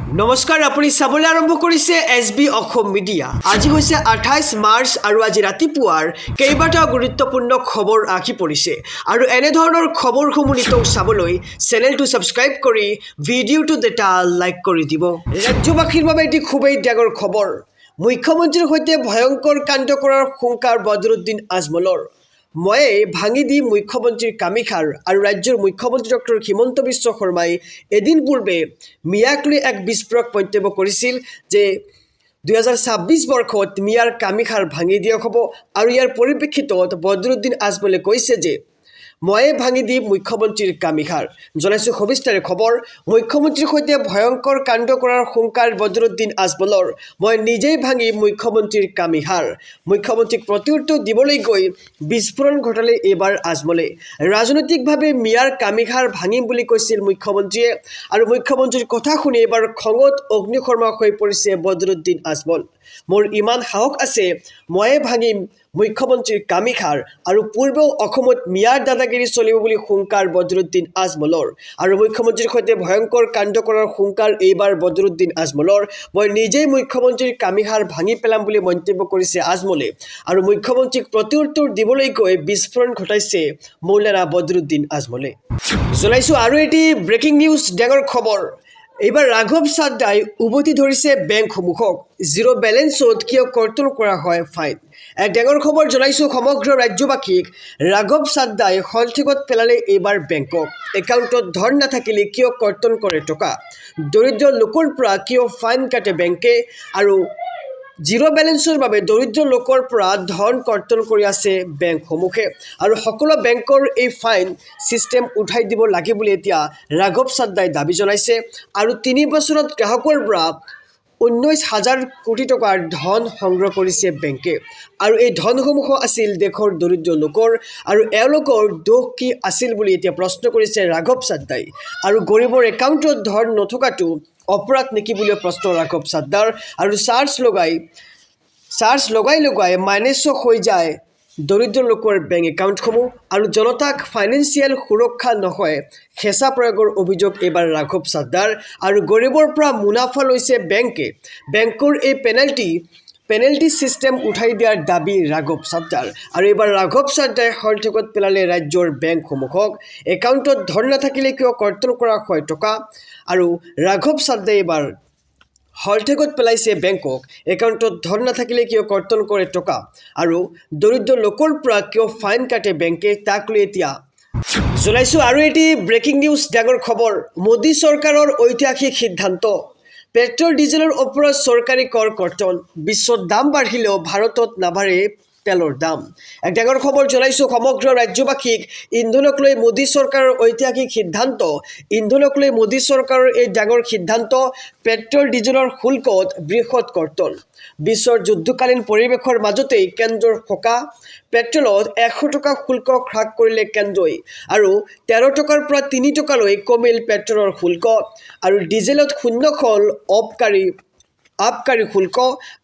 নমস্কাৰ, আপুনি চাবলৈ আৰম্ভ কৰিছে SB অসম মিডিয়া। আজি হৈছে 28 মাৰ্চ আৰু আজি ৰাতিপুৱাৰ কেইবাটাও গুৰুত্বপূৰ্ণ খবৰ আহি পৰিছে আৰু এনে ধৰণৰ খবৰসমূহ নিতৌ চাবলৈ চেনেলটো ছাবস্ক্ৰাইব কৰি ভিডিঅ'টো এটা লাইক কৰি দিব। ৰাজ্যবাসীৰ বাবে এটি খুবেই ডাঙৰ খবৰ। মুখ্যমন্ত্ৰীৰ সৈতে ভয়ংকৰ কাণ্ড কৰাৰ হুংকাৰ বদৰুদ্দিন আজমলৰ। ময়ে ভাঙি দি মুখ্যমন্ত্ৰীৰ কামিখাৰ আৰু ৰাজ্যৰ মুখ্যমন্ত্ৰী ডক্টৰ হিমন্ত বিশ্ব শৰ্মাই এদিন পূৰ্বে মিয়াক লৈ এক বিস্ফোৰক মন্তব্য কৰিছিল যে 2026 বৰ্ষত মিয়াৰ কামিখাৰ ভাঙি দিয়া হ'ব আৰু ইয়াৰ পৰিপ্ৰেক্ষিতত বদৰুদ্দিন আজমলে কৈছে যে ময়ে ভাঙি দি মুখ্যমন্ত্ৰীৰ কামিখাৰ। জনাইছোঁ সবিস্তাৰে খবৰ। মুখ্যমন্ত্ৰীৰ সৈতে ভয়ংকৰ কাণ্ড কৰাৰ হুংকাৰ বদৰুদ্দিন আজমলৰ। মই নিজেই ভাঙি মুখ্যমন্ত্ৰীৰ কামিখাৰ। মুখ্যমন্ত্ৰীক প্ৰত্যুত্তৰ দিবলৈ গৈ বিস্ফোৰণ ঘটালে এইবাৰ আজমলে। ৰাজনৈতিকভাৱে মিয়াৰ কামিখাৰ ভাঙিম বুলি কৈছিল মুখ্যমন্ত্ৰীয়ে আৰু মুখ্যমন্ত্ৰীৰ কথা শুনি এইবাৰ খঙত অগ্নিশৰ্মা হৈ পৰিছে বদৰুদ্দিন আজমল। মোৰ ইমান সাহস আছে, ময়ে ভাঙিম মুখ্যমন্ত্ৰীৰ কামিখাৰ আৰু পূৰ্বেও অসমত মিয়াৰ দাদাগিৰি চলিব বুলি হুংকাৰ বদৰুদ্দিন আজমলৰ আৰু মুখ্যমন্ত্ৰীৰ সৈতে ভয়ংকৰ কাণ্ড কৰাৰ হুংকাৰ এইবাৰ বদৰুদ্দিন আজমলৰ। মই নিজেই মুখ্যমন্ত্ৰীৰ কামিখাৰ ভাঙি পেলাম বুলি মন্তব্য কৰিছে আজমলে আৰু মুখ্যমন্ত্ৰীক প্ৰত্যুত্তৰ দিবলৈ গৈ বিস্ফোৰণ ঘটাইছে মৌলানা বদৰুদ্দিন আজমলে। জনাইছোঁ আৰু এটি ব্ৰেকিং নিউজ, ডাঙৰ খবৰ। এইবাৰ ৰাঘৱ চাদ্দাই উভতি ধৰিছে বেংকসমূহক। জিৰ' বেলেঞ্চত কিয় কৰ্তন কৰা হয় ফাইন। এক ডাঙৰ খবৰ জনাইছোঁ সমগ্ৰ ৰাজ্যবাসীক। ৰাঘৱ চাদ্দাই সন্থিগত পেলালে এইবাৰ বেংকক। একাউণ্টত ধন নাথাকিলে কিয় কৰ্তন কৰে টকা। দৰিদ্ৰ লোকৰ পৰা কিয় ফাইন কাটে বেংকে আৰু জিৰ' বেলেঞ্চৰ বাবে দৰিদ্ৰ লোকৰ পৰা ধন কৰ্তন কৰি আছে বেংকসমূহে আৰু সকলো বেংকৰ এই ফাইন ছিষ্টেম উঠাই দিব লাগে বুলি এতিয়া ৰাঘৱ চাদ্দাই দাবী জনাইছে আৰু 3 বছৰত গ্ৰাহকৰ পৰা 19,000 কোটি টকাৰ ধন সংগ্ৰহ কৰিছে বেংকে আৰু এই ধনসমূহ আছিল দেশৰ দৰিদ্ৰ লোকৰ আৰু এওঁলোকৰ দোষ কি আছিল বুলি এতিয়া প্ৰশ্ন কৰিছে ৰাঘৱ চাদ্দাই আৰু গৰীবৰ একাউণ্টত ধন নথকাটো অপৰাধ নেকি বুলি প্ৰশ্ন ৰাঘৱ চাদ্দাৰ আৰু চাৰ্জ লগাই মাইনাছ হৈ যায় দৰিদ্ৰ লোকৰ বেংক একাউণ্টসমূহ আৰু জনতাক ফাইনেন্সিয়েল সুৰক্ষা নহয় হেঁচা প্ৰয়োগৰ অভিযোগ এইবাৰ ৰাঘৱ চাদ্দাৰ আৰু গৰীবৰ পৰা মুনাফা লৈছে বেংকে। বেংকৰ এই পেনাল্টি ছিষ্টেম উঠাই দিয়াৰ দাবী ৰাঘৱ চাদ্দাৰ আৰু এইবাৰ ৰাঘৱ চাদ্দাই সন্থিগত পেলালে ৰাজ্যৰ বেংকসমূহক। একাউণ্টত ধন নাথাকিলে কিয় কৰ্তন কৰা হয় টকা আৰু ৰাঘৱ চাদ্দাই এইবাৰ হলঠেগত পেলাইছে বেংকক। একাউণ্টত ধন নাথাকিলে কিয় কৰ্তন কৰে টকা আৰু দৰিদ্ৰ লোকৰ পৰা কিয় ফাইন কাটে বেংকে, তাক লৈ এতিয়া জনাইছোঁ আৰু এটি ব্ৰেকিং নিউজ, ডাঙৰ খবৰ। মোদী চৰকাৰৰ ঐতিহাসিক সিদ্ধান্ত। পেট্ৰল ডিজেলৰ ওপৰত চৰকাৰী কৰ কৰ্তন। বিশ্বত দাম বাঢ়িলেও ভাৰতত নাবাঢ়ে তেলৰ দাম। এক ডাঙৰ খবৰ জনাইছোঁ সমগ্ৰ ৰাজ্যবাসীক। ইন্ধনক লৈ মোদী চৰকাৰৰ ঐতিহাসিক সিদ্ধান্ত। ইন্ধনক লৈ মোদী চৰকাৰৰ এই ডাঙৰ সিদ্ধান্ত। পেট্ৰল ডিজেলৰ শুল্কত বৃহৎ কৰ্তন। বিশ্বৰ যুদ্ধকালীন পৰিৱেশৰ মাজতেই কেন্দ্ৰৰ সকাহ। পেট্ৰলত 100 টকা শুল্ক হ্ৰাস কৰিলে কেন্দ্ৰই আৰু 13 টকাৰ পৰা 3 টকালৈ কমিল পেট্ৰলৰ শুল্ক আৰু ডিজেলত 0 হ'ল আবকাৰী শুল্ক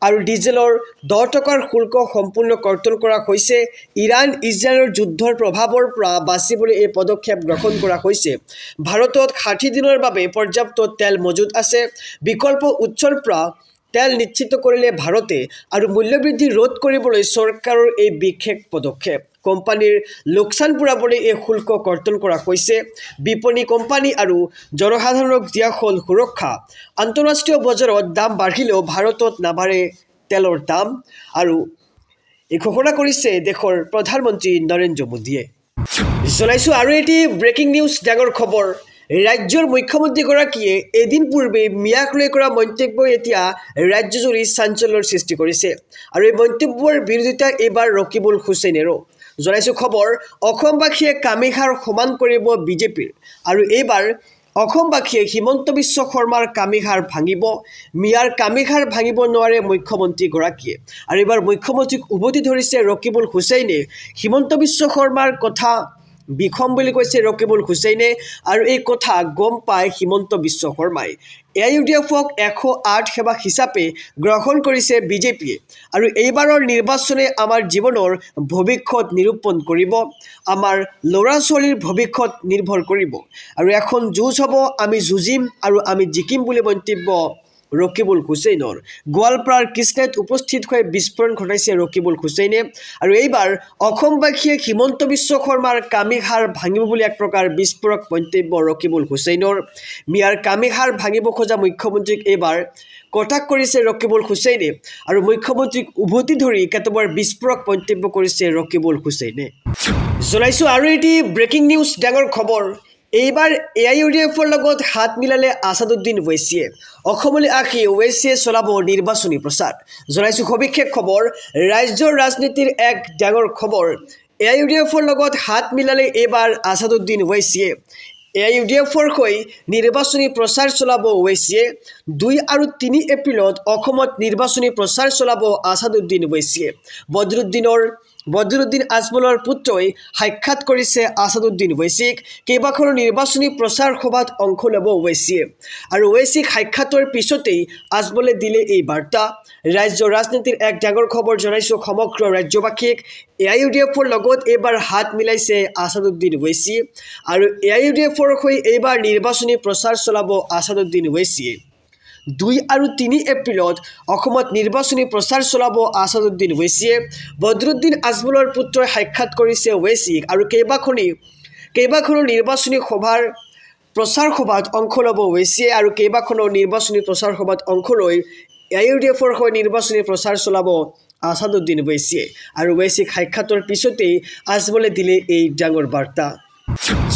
আৰু ডিজেলৰ 10 টকাৰ শুল্ক সম্পূৰ্ণ কৰ্তন কৰা হৈছে। ইৰাণ ইজৰাইলৰ যুদ্ধৰ প্ৰভাৱৰ পৰা বাচিবলৈ এই পদক্ষেপ গ্ৰহণ কৰা হৈছে। ভাৰতত 60 দিনৰ বাবে পৰ্যাপ্ত তেল মজুত আছে। বিকল্প উৎসৰ পৰা তেল নিশ্চিত কৰিলে ভাৰতে আৰু মূল্যবৃদ্ধি ৰোধ কৰিবলৈ চৰকাৰৰ এই বিশেষ পদক্ষেপ। কোম্পানীৰ লোকচান পূৰাবলৈ এই শুল্ক কৰ্তন কৰা হৈছে। বিপণী কোম্পানী আৰু জনসাধাৰণক দিয়া হ'ল সুৰক্ষা। আন্তঃৰাষ্ট্ৰীয় বজাৰত দাম বাঢ়িলেও ভাৰতত নাবাঢ়ে তেলৰ দাম আৰু এই ঘোষণা কৰিছে দেশৰ প্ৰধানমন্ত্ৰী নৰেন্দ্ৰ মোদীয়ে। জনাইছোঁ আৰু এটি ব্ৰেকিং নিউজ, ডাঙৰ খবৰ। ৰাজ্যৰ মুখ্যমন্ত্ৰীগৰাকীয়ে এদিন পূৰ্বে মিয়াক লৈ কৰা মন্তব্যই এতিয়া ৰাজ্যজুৰি চাঞ্চল্যৰ সৃষ্টি কৰিছে আৰু এই মন্তব্যৰ বিৰোধিতা এইবাৰ ৰকিবুল হুছেইনেৰো। জনাইছোঁ খবৰ। অসমবাসীয়ে কামিখাৰ সমান কৰিব বিজেপিৰ আৰু এইবাৰ অসমবাসীয়ে হিমন্ত বিশ্ব শৰ্মাৰ কামিখাৰ ভাঙিব। মিয়াৰ কামিখাৰ ভাঙিব নোৱাৰে মুখ্যমন্ত্ৰীগৰাকীয়ে আৰু এইবাৰ মুখ্যমন্ত্ৰীক উভতি ধৰিছে ৰকিবুল হুছেইনে। হিমন্ত বিশ্ব শৰ্মাৰ কথা বিষম বুলি কৈছে ৰকিবুল হুছেইনে আৰু এই কথা গম পায় হিমন্ত বিশ্ব শৰ্মাই AUDFক 108 সেৱা হিচাপে গ্ৰহণ কৰিছে বিজেপিয়ে আৰু এইবাৰৰ নিৰ্বাচনে আমাৰ জীৱনৰ ভৱিষ্যত নিৰূপণ কৰিব আমাৰ ল'ৰা ছোৱালীৰ ভৱিষ্যত নিৰ্ভৰ কৰিব আৰু এখন যুঁজ হ'ব আমি যুঁজিম আৰু আমি জিকিম বুলি মন্তব্য ৰকিবুল হুছেইনৰ গোৱালপাৰাৰ কৃষ্ণাত উপস্থিত হৈ বিস্ফোৰণ ঘটাইছে ৰকিবুল হুছেইনে আৰু এইবাৰ অসমবাসীয়ে হিমন্ত বিশ্ব শৰ্মাৰ কামিহাৰ ভাঙিব বুলি এক প্ৰকাৰ বিস্ফোৰক মন্তব্য ৰকিবুল হুছেইনৰ মিয়াৰ কামিহাৰ ভাঙিব খোজা মুখ্যমন্ত্ৰীক এইবাৰ কটাক্ষ কৰিছে ৰকিবুল হুছেইনে আৰু মুখ্যমন্ত্ৰীক উভতি ধৰি কেতবাৰ বিস্ফোৰক মন্তব্য কৰিছে ৰকিবুল হুছেইনে জনাইছোঁ আৰু এটি ব্ৰেকিং নিউজ ডাঙৰ খবৰ এইবাৰ AIUDFৰ লগত হাত মিলালে আছাদুদ্দিন ওৱেইছিয়ে অসমলৈ আহি ওৱেইছিয়ে চলাব নিৰ্বাচনী প্ৰচাৰ জনাইছোঁ সবিশেষ খবৰ ৰাজ্যৰ ৰাজনীতিৰ এক ডাঙৰ খবৰ AIUDFৰ লগত হাত মিলালে এইবাৰ আছাদুদ্দিন ওৱেইছিয়ে AIUDFৰ হৈ নিৰ্বাচনী প্ৰচাৰ চলাব ওৱেইছিয়ে 2 আৰু 3 এপ্ৰিলত অসমত নিৰ্বাচনী প্ৰচাৰ চলাব আছাদুদ্দিন ওৱেইছিয়ে বদৰুদ্দিন আজমলৰ পুত্ৰই সাক্ষাৎ কৰিছে আছাদুদ্দিন ওৱেইছিক কেইবাখনো নিৰ্বাচনী প্ৰচাৰ সভাত অংশ ল'ব ওৱেইছিয়ে আৰু ওৱেইছিক সাক্ষাতৰ পিছতেই আজমলে দিলে এই বাৰ্তা ৰাজ্যৰ ৰাজনীতিৰ এক ডাঙৰ খবৰ জনাইছোঁ সমগ্ৰ ৰাজ্যবাসীক AIUDFৰ লগত এইবাৰ হাত মিলাইছে আছাদুদ্দিন ওৱেইছি আৰু AIUDFৰ হৈ এইবাৰ নিৰ্বাচনী প্ৰচাৰ চলাব আছাদুদ্দিন ওৱেইছিয়ে 2 আৰু 3 এপ্ৰিলত অসমত নিৰ্বাচনী প্ৰচাৰ চলাব আছাদুদ্দিন ওৱেইছিয়ে বদৰুদ্দিন আজমলৰ পুত্ৰই সাক্ষাৎ কৰিছে ওৱেইছিক আৰু কেইবাখনো নিৰ্বাচনী সভাৰ প্ৰচাৰ সভাত অংশ ল'ব ওৱেইছিয়ে আৰু কেইবাখনো নিৰ্বাচনী প্ৰচাৰ সভাত অংশ লৈ AIUDFৰ হৈ নিৰ্বাচনী প্ৰচাৰ চলাব আছাদুদ্দিন ওৱেইছিয়ে আৰু ওৱেইছিক সাক্ষাতৰ পিছতেই আজমলে দিলে এই ডাঙৰ বাৰ্তা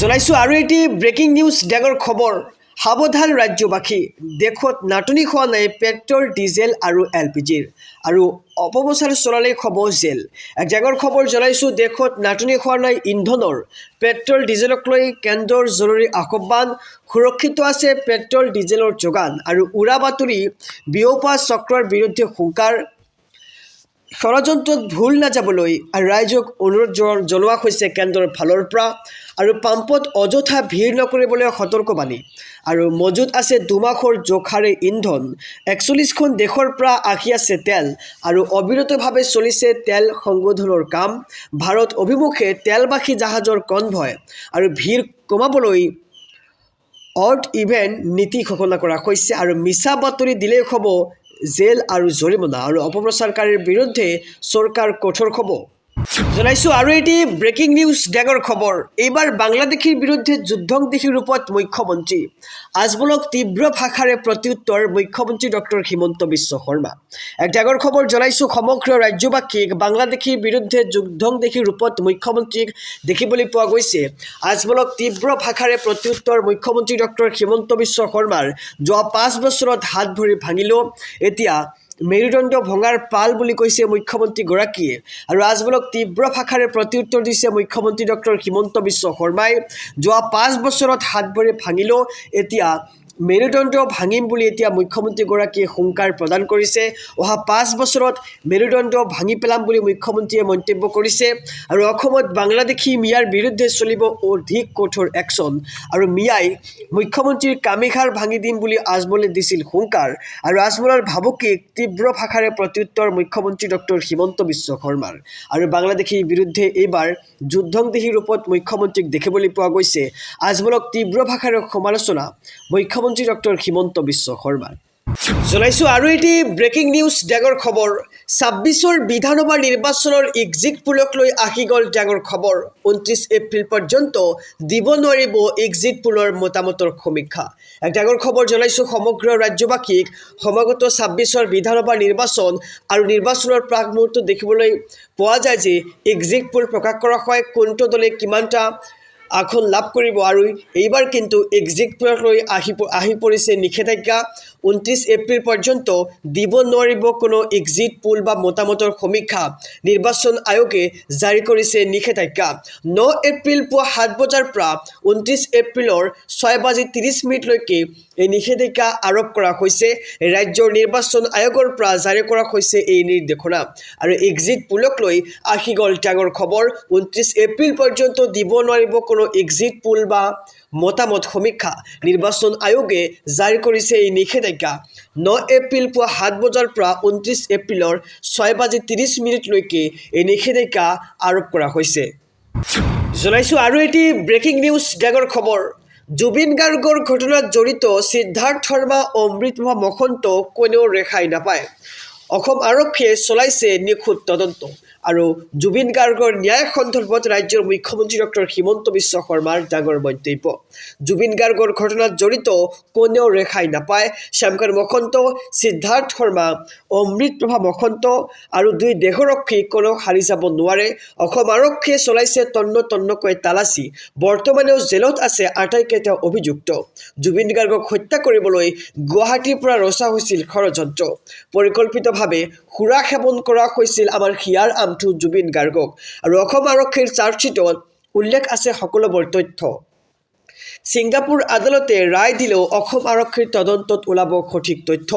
জনাইছোঁ আৰু এটি ব্ৰেকিং নিউজ ডাঙৰ খবৰ সাৱধান ৰাজ্যবাসী দেশত নাটনি হোৱা নাই পেট্ৰল ডিজেল আৰু LPGৰ আৰু অপপ্ৰচাৰ চলালে হ'ব জেল এক ডাঙৰ খবৰ জনাইছোঁ দেশত নাটনি হোৱা নাই ইন্ধনৰ পেট্ৰল ডিজেলক লৈ কেন্দ্ৰৰ জৰুৰী আহ্বান সুৰক্ষিত আছে পেট্ৰল ডিজেলৰ যোগান আৰু উৰা বাতৰি বিয়পা চক্ৰৰ বিৰুদ্ধে হুংকাৰ ষড়যন্ত্ৰত ভুল নাযাবলৈ ৰাইজক অনুৰোধ জনোৱা হৈছে কেন্দ্ৰৰ ফালৰ পৰা আৰু পাম্পত অযথা ভিৰ নকৰিবলৈ সতৰ্কবাণী আৰু মজুত আছে 2 মাহৰ জোখাৰে ইন্ধন 41খন দেশৰ পৰা আহি আছে তেল আৰু অবিৰতভাৱে চলিছে তেল সংশোধনৰ কাম ভাৰত অভিমুখে তেলবাহী জাহাজৰ কনভয় আৰু ভিৰ কমাবলৈ অড ইভেন নীতি ঘোষণা কৰা হৈছে আৰু মিছা বাতৰি দিলেই হ'ব জেল আৰু জৰিমনা আৰু অপপ্ৰচাৰকাৰীৰ বিৰুদ্ধে চৰকাৰ কঠোৰ হ'ব জনাইছোঁ আৰু এটি ব্ৰেকিং নিউজ ডাঙৰ খবৰ এইবাৰ বাংলাদেশীৰ বিৰুদ্ধে যুদ্ধংদেশী ৰূপত মুখ্যমন্ত্ৰী আজমলক তীব্ৰ ভাষাৰে প্ৰত্যুত্তৰ মুখ্যমন্ত্ৰী ডক্টৰ হিমন্ত বিশ্ব শৰ্মা এক ডাঙৰ খবৰ জনাইছোঁ সমগ্ৰ ৰাজ্যবাসীক বাংলাদেশীৰ বিৰুদ্ধে যুদ্ধংদেশী ৰূপত মুখ্যমন্ত্ৰীক দেখিবলৈ পোৱা গৈছে আজমলক তীব্ৰ ভাষাৰে প্ৰত্যুত্তৰ মুখ্যমন্ত্ৰী ডক্টৰ হিমন্ত বিশ্ব শৰ্মাৰ যোৱা 5 বছৰত হাত ভৰি ভাঙিলেও এতিয়া মেৰুদণ্ড ভঙাৰ পাল বুলি কৈছে মুখ্যমন্ত্ৰীগৰাকীয়ে আৰু আজমলক তীব্ৰ ভাষাৰে প্ৰত্যুত্তৰ দিছে মুখ্যমন্ত্ৰী ডক্টৰ হিমন্ত বিশ্ব শৰ্মাই যোৱা 5 বছৰত হাত ভৰি ভাঙিলেও এতিয়া মেৰুদণ্ড ভাঙিম বুলি এতিয়া মুখ্যমন্ত্ৰীগৰাকীয়ে হুংকাৰ প্ৰদান কৰিছে অহা 5 বছৰত মেৰুদণ্ড ভাঙি পেলাম বুলি মুখ্যমন্ত্ৰীয়ে মন্তব্য কৰিছে আৰু অসমত বাংলাদেশী মিয়াৰ বিৰুদ্ধে চলিব অধিক কঠোৰ একশ্যন আৰু মিয়াই মুখ্যমন্ত্ৰীৰ কামিহাৰ ভাঙি দিম বুলি আজমলে দিছিল হুংকাৰ আৰু আজমলৰ ভাবুকিক তীব্ৰ ভাষাৰে প্ৰত্যুত্তৰ মুখ্যমন্ত্ৰী ডক্টৰ হিমন্ত বিশ্ব শৰ্মাৰ আৰু বাংলাদেশীৰ বিৰুদ্ধে এইবাৰ যুদ্ধংদেশী ৰূপত মুখ্যমন্ত্ৰীক দেখিবলৈ পোৱা গৈছে আজমলক তীব্ৰ ভাষাৰে সমালোচনা মুখ্যমন্ত্ৰী ডক্টৰ হিমন্ত বিশ্ব শৰ্মা জনাইছোঁ আৰু এটি ব্ৰেকিং নিউজ ডাঙৰ খবৰ 26ৰ বিধানসভা নিৰ্বাচনৰ এক্সিট পোলক লৈ আহি গ'ল ডাঙৰ খবৰ 29 এপ্ৰিল পৰ্যন্ত দিব নোৱাৰিব এক্সিট পোলৰ মতামতৰ সমীক্ষা এক ডাঙৰ খবৰ জনাইছোঁ সমগ্ৰ ৰাজ্যবাসীক সমাগত 26ৰ বিধানসভা নিৰ্বাচন আৰু নিৰ্বাচনৰ প্ৰাক মুহূৰ্তত দেখিবলৈ পোৱা যায় যে এক্সিট পোল প্ৰকাশ কৰা হয় কোনটো দলে কিমানটা আসন লাভ কৰিব আৰু এইবাৰ কিন্তু এক্সিট পোলক লৈ আহি পৰিছে নিষেধাজ্ঞা 29 এপ্ৰিল পৰ্যন্ত দিব নোৱাৰিব কোনো এক্সিট পোল বা মতামতৰ সমীক্ষা নিৰ্বাচন আয়োগে জাৰি কৰিছে নিষেধাজ্ঞা 9 এপ্ৰিল পুৱা 7 বজাৰ পৰা 29 এপ্ৰিলৰ 6:30 লৈকে এই নিষেধাজ্ঞা আৰোপ কৰা হৈছে ৰাজ্যৰ নিৰ্বাচন আয়োগৰ পৰা জাৰি কৰা হৈছে এই নিৰ্দেশনা আৰু এক্সিট পোলক লৈ আহি গ'ল ডাঙৰ খবৰ 29 এপ্ৰিল পৰ্যন্ত দিব নোৱাৰিব কোনো এক্সিট পোল বা মতামত সমীক্ষা নিৰ্বাচন আয়োগে জাৰি কৰিছে এই নিষেধাজ্ঞা 9 এপ্ৰিল পুৱা 7 বজাৰ পৰা 29 এপ্ৰিলৰ 6:30 লৈকে এই নিষেধাজ্ঞা আৰোপ কৰা হৈছে জনাইছো আৰু এটি ব্ৰেকিং নিউজ ডাঙৰ খবৰ জুবিন গাৰ্গৰ ঘটনাত জড়িত সিদ্ধাৰ্থ শৰ্মা অমৃতপ্ৰভা মহন্ত কোনেও ৰেহাই নাপায় অসম আৰক্ষীয়ে চলাইছে নিখুঁত তদন্ত আৰু জুবিন গাৰ্গৰ ন্যায় সন্দৰ্ভত ৰাজ্যৰ মুখ্যমন্ত্ৰী ডক্টৰ হিমন্ত বিশ্ব শৰ্মাৰ ডাঙৰ মন্তব্য জুবিন গাৰ্গৰ ঘটনাত জড়িত কোনেও ৰেহাই নাপায় শ্যামকান্ত মহন্ত সিদ্ধাৰ্থ শৰ্মা অমৃতপ্ৰভা মহন্ত আৰু দুই দেহৰক্ষী কোনো হাৰি যাব নোৱাৰে অসম আৰক্ষীয়ে চলাইছে তন্নকৈ তালাচী বৰ্তমানেও জেলত আছে আটাইকেইটা অভিযুক্ত জুবিন গাৰ্গক হত্যা কৰিবলৈ গুৱাহাটীৰ পৰা ৰচা হৈছিল ষড়যন্ত্ৰ পৰিকল্পিতভাৱে সুৰা সেৱন কৰা হৈছিল আমাৰ হিয়াৰ আমঠু জুবিন গাৰ্গক আৰু অসম আৰক্ষীৰ চাৰ্জশ্বিটত উল্লেখ আছে সকলোবোৰ তথ্য ছিংগাপুৰ আদালতে ৰায় দিলেও অসম আৰক্ষীৰ তদন্তত ওলাব সঠিক তথ্য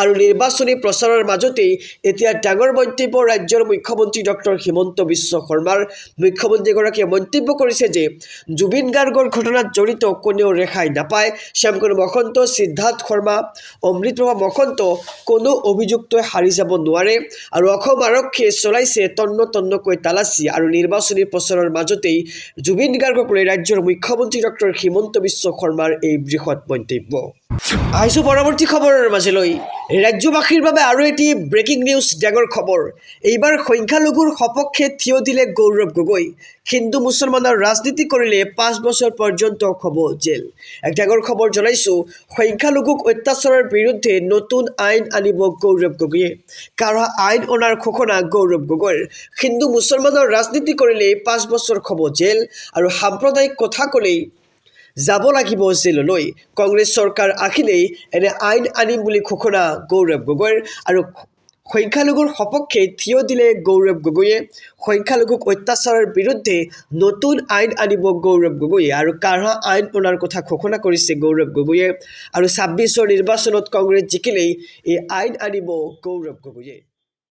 আৰু নিৰ্বাচনী প্ৰচাৰৰ মাজতেই এতিয়া ডাঙৰ মন্তব্য ৰাজ্যৰ মুখ্যমন্ত্ৰী ডক্টৰ হিমন্ত বিশ্ব শৰ্মাৰ মুখ্যমন্ত্ৰীগৰাকীয়ে মন্তব্য কৰিছে যে জুবিন গাৰ্গৰ ঘটনাত জড়িত কোনেও ৰেহাই নাপায় শ্যামকান্ত মহন্ত সিদ্ধাৰ্থ শৰ্মা অমৃতপ্ৰভা মহন্ত কোনো অভিযুক্তই হাৰি যাব নোৱাৰে আৰু অসম আৰক্ষীয়ে চলাইছে তন্নকৈ তালাচী আৰু নিৰ্বাচনী প্ৰচাৰৰ মাজতেই জুবিন গাৰ্গক লৈ ৰাজ্যৰ মুখ্যমন্ত্ৰী ডক্টৰ হিমন্ত বিশ্ব শৰ্মাৰ এই বৃহৎ মন্তব্য আহিছো পৰৱৰ্তী খবৰৰ মাজলৈ ৰাজ্যবাসীৰ বাবে আৰু এটি ব্ৰেকিং নিউজ ডাঙৰ খবৰ এইবাৰ সংখ্যালঘুৰ সপক্ষে থিয় দিলে গৌৰৱ গগৈ হিন্দু মুছলমানৰ ৰাজনীতি কৰিলে 5 বছৰ পৰ্যন্ত হ'ব জেল এক ডাঙৰ খবৰ জনাইছো সংখ্যালঘুক অত্যাচাৰৰ বিৰুদ্ধে নতুন আইন আনিব গৌৰৱ গগৈয়ে কাঢ়া আইন অনাৰ ঘোষণা গৌৰৱ গগৈৰ হিন্দু মুছলমানৰ ৰাজনীতি কৰিলে 5 বছৰ হ'ব জেল আৰু সাম্প্ৰদায়িক কথা ক'লেই যাব লাগিব জেললৈ কংগ্ৰেছ চৰকাৰ আহিলেই এনে আইন আনিম বুলি ঘোষণা গৌৰৱ গগৈৰ আৰু সংখ্যালঘুৰ সপক্ষে থিয় দিলে গৌৰৱ গগৈয়ে সংখ্যালঘুক অত্যাচাৰৰ বিৰুদ্ধে নতুন আইন আনিব গৌৰৱ গগৈয়ে আৰু কাঢ়া আইন অনাৰ কথা ঘোষণা কৰিছে গৌৰৱ গগৈয়ে আৰু 26ৰ নিৰ্বাচনত কংগ্ৰেছ জিকিলেই এই আইন আনিব গৌৰৱ গগৈয়ে